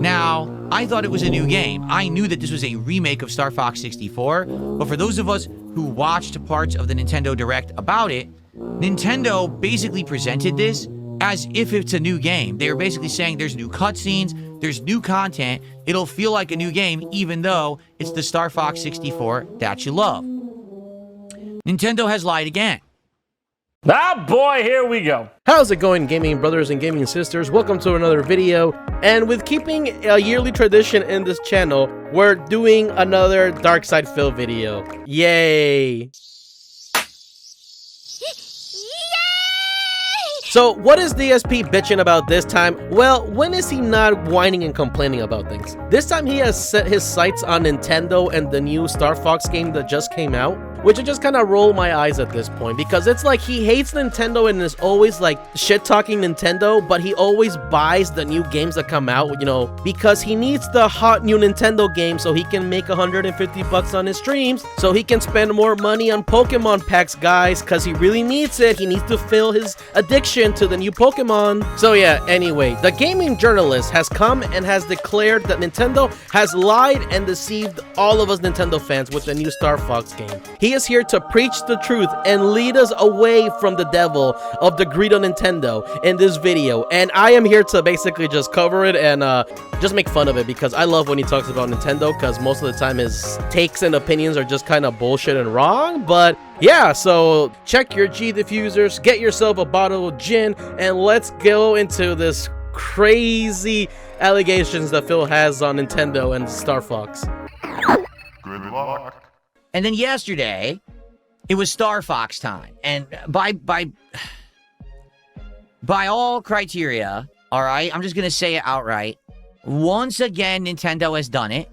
Now, I thought it was a new game. I knew that this was a remake of Star Fox 64, but for those of us who watched parts of the Nintendo Direct about it, Nintendo basically presented this as if it's a new game. They were basically saying there's new cutscenes, there's new content, it'll feel like a new game even though it's the Star Fox 64 that you love. Nintendo has lied again. Ah, boy, here we go. How's it going, gaming brothers and gaming sisters? Welcome to another video. And with keeping a yearly tradition in this channel, we're doing another Darksydephil video. Yay! So, what is DSP bitching about this time? Well, when is he not whining and complaining about things? This time he has set his sights on Nintendo and the new Star Fox game that just came out, which I just kind of roll my eyes at this point, because it's like he hates Nintendo and is always like shit-talking Nintendo, but he always buys the new games that come out, you know, because he needs the hot new Nintendo game so he can make 150 bucks on his streams, so he can spend more money on Pokemon packs, guys, because he really needs it. He needs to fill his addiction to the new Pokemon. So yeah, anyway, the gaming journalist has come and has declared that Nintendo has lied and deceived all of us Nintendo fans with the new Star Fox game. He is here to preach the truth and lead us away from the devil of the greed on Nintendo in this video, and I am here to basically just cover it and just make fun of it, because I love when he talks about Nintendo, because most of the time his takes and opinions are just kind of bullshit and wrong. But yeah, so check your G diffusers, get yourself a bottle of gin, and let's go into this crazy allegations that Phil has on Nintendo and Star Fox. Good luck. And then yesterday, it was Star Fox time. And by all criteria, all right, I'm just going to say it outright. Once again, Nintendo has done it.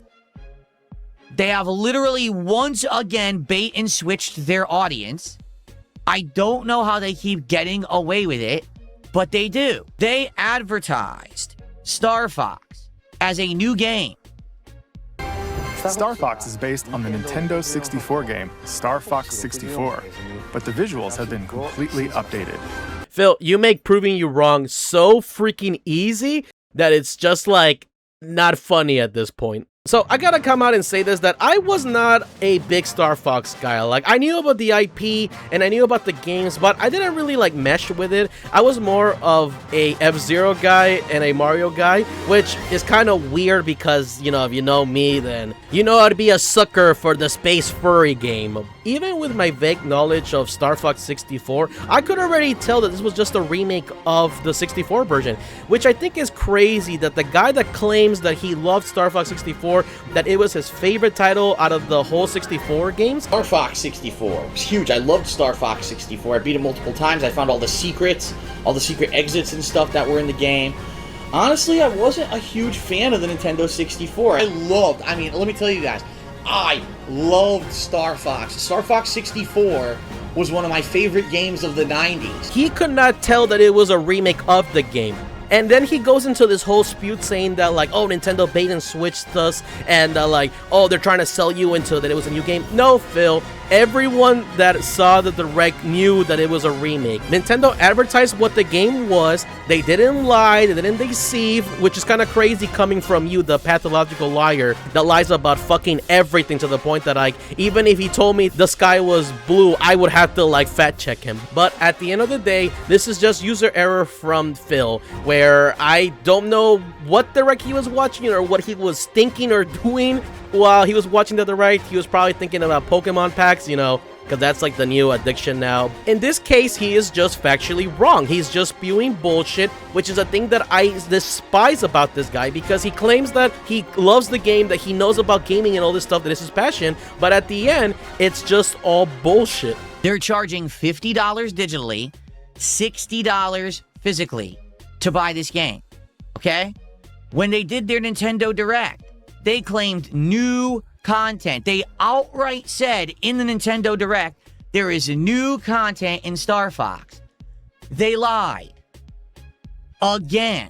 They have literally once again bait and switched their audience. I don't know how they keep getting away with it, but they do. They advertised Star Fox as a new game. Star Fox is based on the Nintendo 64 game, Star Fox 64, but the visuals have been completely updated. Phil, you make proving you wrong so freaking easy that it's just like not funny at this point. So I gotta come out and say this, that I was not a big Star Fox guy. Like, I knew about the IP and I knew about the games, but I didn't really like mesh with it. I was more of a F-Zero guy and a Mario guy, which is kind of weird because, you know, if you know me, then you know I'd be a sucker for the space furry game. Even with my vague knowledge of Star Fox 64, I could already tell that this was just a remake of the 64 version, which I think is crazy that the guy that claims that he loved Star Fox 64, that it was his favorite title out of the whole 64 games. Star Fox 64 was huge. I loved Star Fox 64. I beat it multiple times. I found all the secrets, all the secret exits and stuff that were in the game. Honestly, I wasn't a huge fan of the Nintendo 64. I mean, let me tell you guys, I loved Star Fox. Star Fox 64 was one of my favorite games of the 90s. He could not tell that it was a remake of the game. And then he goes into this whole spute saying that, like, oh, Nintendo bait and switched us, and like, oh, they're trying to sell you into that it was a new game. No, Phil. Everyone that saw the Direct knew that it was a remake. Nintendo advertised what the game was. They didn't lie. They didn't deceive, which is kind of crazy coming from you, the pathological liar that lies about fucking everything, to the point that, like, even if he told me the sky was blue, I would have to, like, fact check him. But at the end of the day, this is just user error from Phil, where I don't know what Direct he was watching or what he was thinking or doing while he was watching the Direct. He was probably thinking about Pokemon packs, you know, because that's like the new addiction now. In this case, he is just factually wrong. He's just spewing bullshit, which is a thing that I despise about this guy, because he claims that he loves the game, that he knows about gaming and all this stuff, that is his passion, but at the end, it's just all bullshit. They're charging $50 digitally, $60 physically to buy this game, okay? When they did their Nintendo Direct, they claimed new content. They outright said in the Nintendo Direct, there is new content in Star Fox. They lied. Again.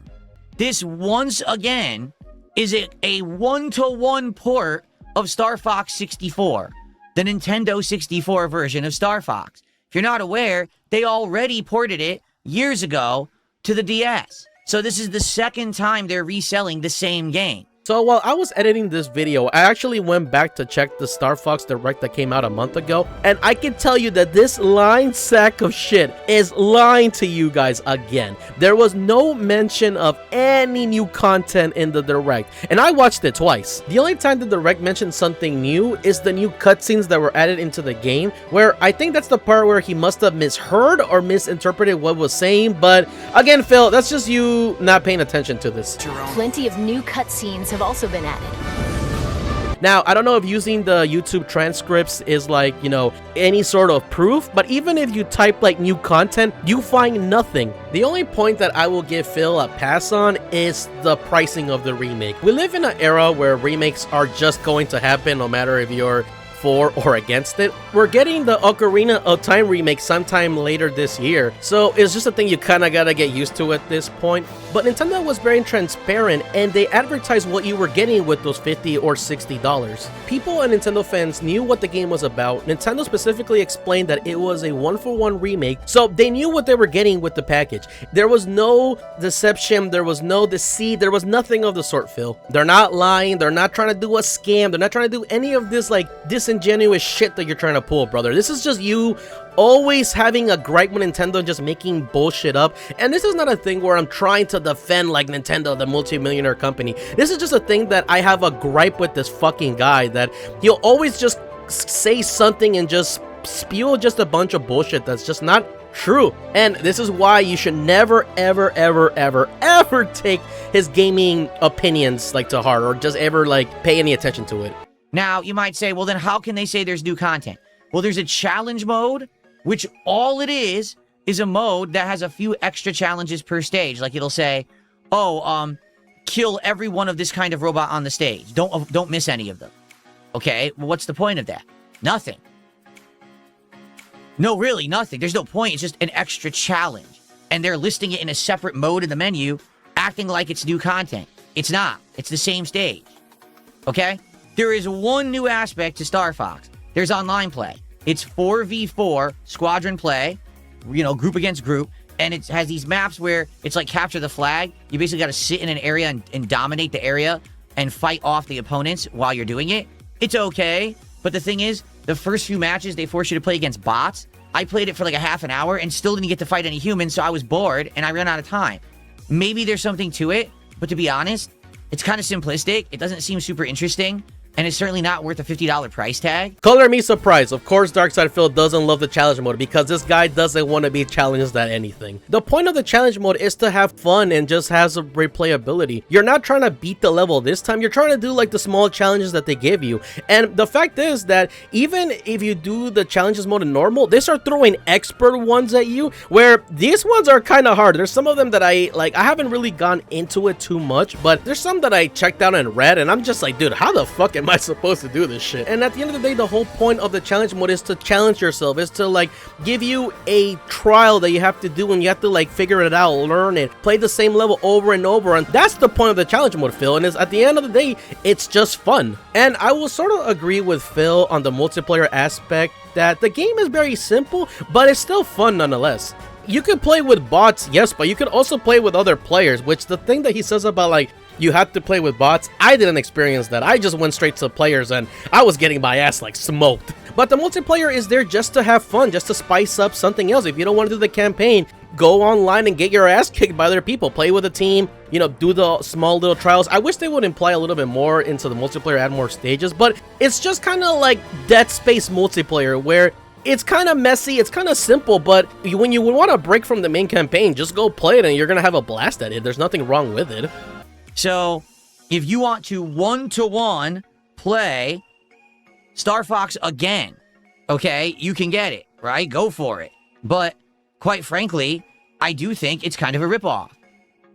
This once again is a one-to-one port of Star Fox 64, the Nintendo 64 version of Star Fox. If you're not aware, they already ported it years ago to the DS. So this is the second time they're reselling the same game. So while I was editing this video, I actually went back to check the Star Fox Direct that came out a month ago, and I can tell you that this lying sack of shit is lying to you guys again. There was no mention of any new content in the Direct, and I watched it twice. The only time the Direct mentioned something new is the new cutscenes that were added into the game, where I think that's the part where he must have misheard or misinterpreted what was saying, but again, Phil, that's just you not paying attention to this. Plenty of new cutscenes have also been added. Now, I don't know if using the YouTube transcripts is like, you know, any sort of proof, but even if you type like new content, you find nothing. The only point that I will give Phil a pass on is the pricing of the remake. We live in an era where remakes are just going to happen no matter if you're for or against it. We're getting the Ocarina of Time remake sometime later this year, so it's just a thing you kind of gotta get used to at this point. But Nintendo was very transparent, and they advertised what you were getting with those $50 or $60. People and Nintendo fans knew what the game was about. Nintendo specifically explained that it was a one-for-one remake, so they knew what they were getting with the package. There was no deception, there was no deceit, there was nothing of the sort, Phil. They're not lying, they're not trying to do a scam, they're not trying to do any of this like disingenuous shit that you're trying to pull, brother. This is just you always having a gripe with Nintendo and just making bullshit up. And this is not a thing where I'm trying to defend like Nintendo, the multi-millionaire company. This is just a thing that I have a gripe with this fucking guy, that he'll always just say something and just spew just a bunch of bullshit that's just not true. And this is why you should never ever take his gaming opinions like to heart, or just ever like pay any attention to it. Now, you might say, well, then how can they say there's new content? Well, there's a challenge mode, which all it is a mode that has a few extra challenges per stage. Like it'll say, oh, kill every one of this kind of robot on the stage. Don't miss any of them. Okay, well, what's the point of that? Nothing. No, really, nothing. There's no point. It's just an extra challenge. And they're listing it in a separate mode in the menu, acting like it's new content. It's not. It's the same stage. Okay? There is one new aspect to Star Fox. There's online play. It's 4v4 squadron play, you know, group against group, and it has these maps where it's like capture the flag. You basically got to sit in an area and dominate the area and fight off the opponents while you're doing it. It's okay, but the thing is, the first few matches, they force you to play against bots. I played it for like a half an hour and still didn't get to fight any humans, so I was bored and I ran out of time. Maybe there's something to it, but to be honest, it's kind of simplistic. It doesn't seem super interesting. And it's certainly not worth a $50 price tag. Color me surprised. Of course, Darksydephil doesn't love the challenge mode because this guy doesn't want to be challenged at anything. The point of the challenge mode is to have fun and just has a replayability. You're not trying to beat the level this time. You're trying to do like the small challenges that they give you. And the fact is that even if you do the challenges mode in normal, they start throwing expert ones at you, where these ones are kind of hard. There's some of them that I haven't really gone into it too much, but there's some that I checked out and read, and I'm just like, dude, how the fuck am I supposed to do this shit? And at the end of the day, the whole point of the challenge mode is to challenge yourself, is to like give you a trial that you have to do, and you have to like figure it out, learn it, play the same level over and over. And that's the point of the challenge mode, Phil. And is at the end of the day, it's just fun. And I will sort of agree with Phil on the multiplayer aspect, that the game is very simple, but it's still fun nonetheless. You can play with bots, yes, but you can also play with other players, which the thing that he says about like you have to play with bots, I didn't experience that. I just went straight to players and I was getting my ass like smoked. But the multiplayer is there just to have fun, just to spice up something else. If you don't want to do the campaign, go online and get your ass kicked by other people. Play with a team, you know, do the small little trials. I wish they would imply a little bit more into the multiplayer, add more stages, but it's just kind of like Dead Space multiplayer, where it's kind of messy, it's kind of simple, but when you want to break from the main campaign, just go play it and you're going to have a blast at it. There's nothing wrong with it. So, if you want to one-to-one play Star Fox again, okay, you can get it, right? Go for it. But, quite frankly, I do think it's kind of a ripoff.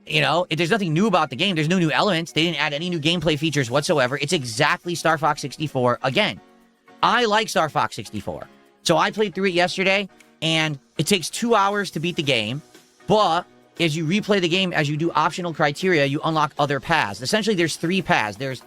You know, there's nothing new about the game. There's no new elements. They didn't add any new gameplay features whatsoever. It's exactly Star Fox 64 again. I like Star Fox 64. So I played through it yesterday, and it takes 2 hours to beat the game, but as you replay the game, as you do optional criteria, you unlock other paths. Essentially, there's 3 paths. There's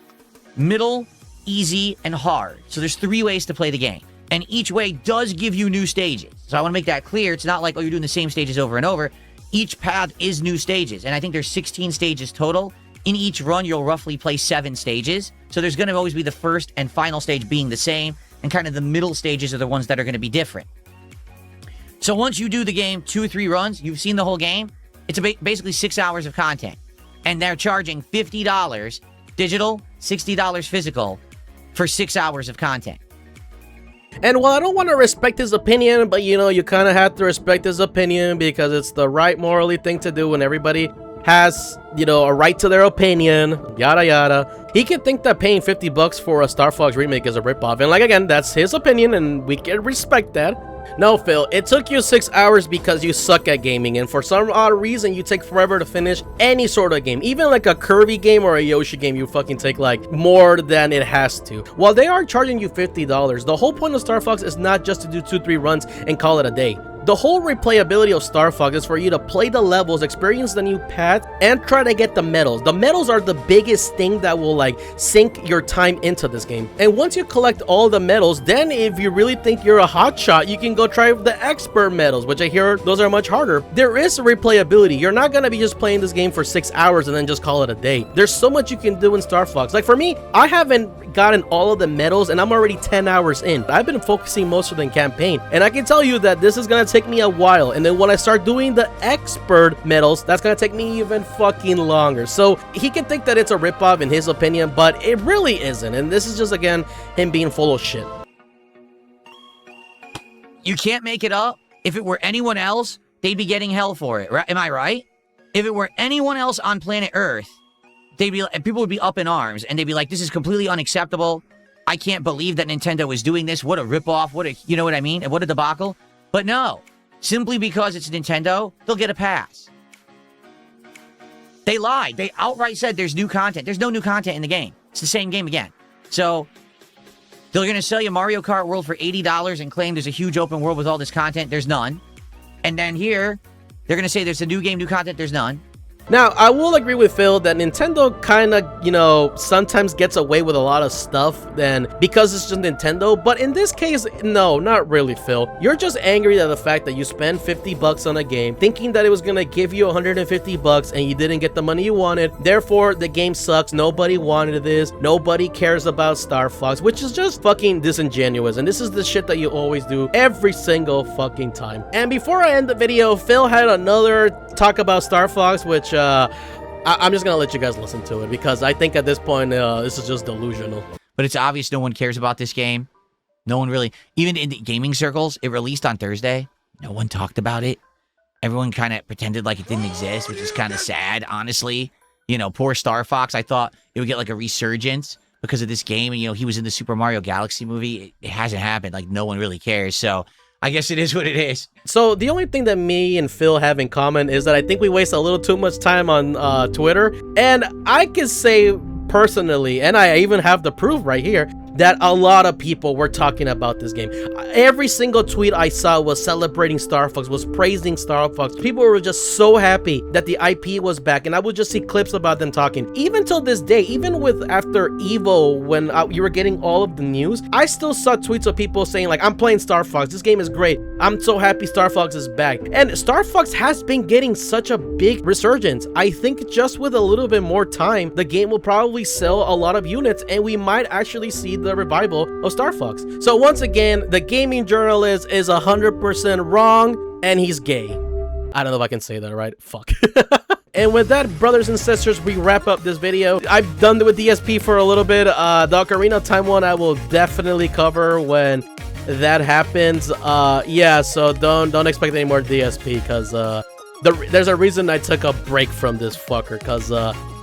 middle, easy, and hard. So there's 3 ways to play the game. And each way does give you new stages. So I want to make that clear. It's not like, oh, you're doing the same stages over and over. each path is new stages. And I think there's 16 stages total. In each run, you'll roughly play 7 stages. So there's going to always be the first and final stage being the same. And kind of the middle stages are the ones that are going to be different. So once you do the game 2 or 3 runs, you've seen the whole game. It's basically 6 hours of content. And they're charging $50 digital, $60 physical for 6 hours of content. And while I don't want to respect his opinion, but you know, you kind of have to respect his opinion because it's the right morally thing to do when everybody has, you know, a right to their opinion, yada yada. He can think that paying $50 for a Star Fox remake is a ripoff. And like, again, that's his opinion and we can respect that. No, Phil, it took you 6 hours because you suck at gaming, and for some odd reason, you take forever to finish any sort of game. Even like a Kirby game or a Yoshi game, you fucking take like more than it has to. While they are charging you $50, the whole point of Star Fox is not just to do 2-3 runs and call it a day. The whole replayability of Star Fox is for you to play the levels, experience the new path, and try to get the medals. The medals are the biggest thing that will like sink your time into this game. And once you collect all the medals, then if you really think you're a hotshot, you can go try the expert medals, which I hear those are much harder. There is replayability. You're not gonna be just playing this game for 6 hours and then just call it a day. There's so much you can do in Star Fox. Like for me, I haven't gotten all of the medals and I'm already 10 hours in. I've been focusing most of the campaign, and I can tell you that this is gonna take me a while, and then when I start doing the expert medals, that's gonna take me even fucking longer. So he can think that it's a ripoff in his opinion, but it really isn't, and this is just, again, him being full of shit. You can't make it up. If it were anyone else, they'd be getting hell for it, right? Am I right? If it were anyone else on planet Earth, people would be up in arms, and they'd be like, this is completely unacceptable. I can't believe that Nintendo is doing this. What a ripoff. What a, you know what I mean? And what a debacle. But no. Simply because it's Nintendo, they'll get a pass. They lied. They outright said there's new content. There's no new content in the game. It's the same game again. So, they're going to sell you Mario Kart World for $80 and claim there's a huge open world with all this content. There's none. And then here, they're going to say there's a new game, new content. There's none. Now, I will agree with Phil that Nintendo kind of, you know, sometimes gets away with a lot of stuff then because it's just Nintendo. But in this case, no, not really, Phil. You're just angry at the fact that you spent $50 on a game thinking that it was going to give you $150 and you didn't get the money you wanted. Therefore, the game sucks. Nobody wanted this. Nobody cares about Star Fox, which is just fucking disingenuous. And this is the shit that you always do every single fucking time. And before I end the video, Phil had another talk about Star Fox, which I'm just gonna let you guys listen to it because I think at this point this is just delusional. But it's obvious no one cares about this game. No one really, even in the gaming circles, it released on Thursday. No one talked about it. Everyone kind of pretended like it didn't exist, which is kind of sad, honestly. You know, poor Star Fox. I thought it would get like a resurgence because of this game. And, you know, he was in the Super Mario Galaxy movie. It hasn't happened. Like, no one really cares. So I guess it is what it is. So the only thing that me and Phil have in common is that I think we waste a little too much time on Twitter. And I can say personally, and I even have the proof right here, that a lot of people were talking about this game. Every single tweet I saw was celebrating Star Fox, was praising Star Fox. People were just so happy that the IP was back, and I would just see clips about them talking. Even till this day, even with after EVO, when you were getting all of the news, I still saw tweets of people saying like, I'm playing Star Fox, this game is great, I'm so happy Star Fox is back. And Star Fox has been getting such a big resurgence. I think just with a little bit more time, the game will probably sell a lot of units, and we might actually see the revival of Star Fox. So once again, the gaming journalist is 100% wrong, and he's gay. I don't know if I can say that, right? Fuck. And with that, brothers and sisters, we wrap up this video. I've done it with DSP for a little bit. The Ocarina of Time one I will definitely cover when that happens. Yeah, so don't expect any more DSP, because there's a reason I took a break from this fucker, because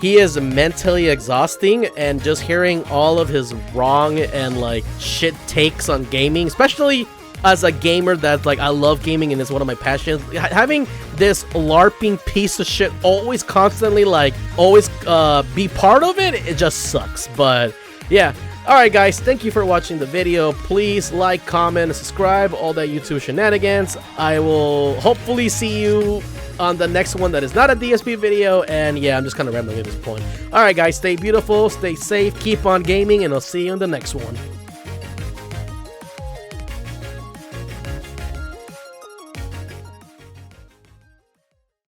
he is mentally exhausting, and just hearing all of his wrong and like shit takes on gaming, especially as a gamer that's like, I love gaming and it's one of my passions, having this LARPing piece of shit always constantly like always be part of it, it just sucks. But yeah, alright guys, thank you for watching the video. Please like, comment, and subscribe, all that YouTube shenanigans. I will hopefully see you on the next one that is not a DSP video. And yeah, I'm just kind of rambling at this point. Alright guys, stay beautiful, stay safe, keep on gaming, and I'll see you in the next one.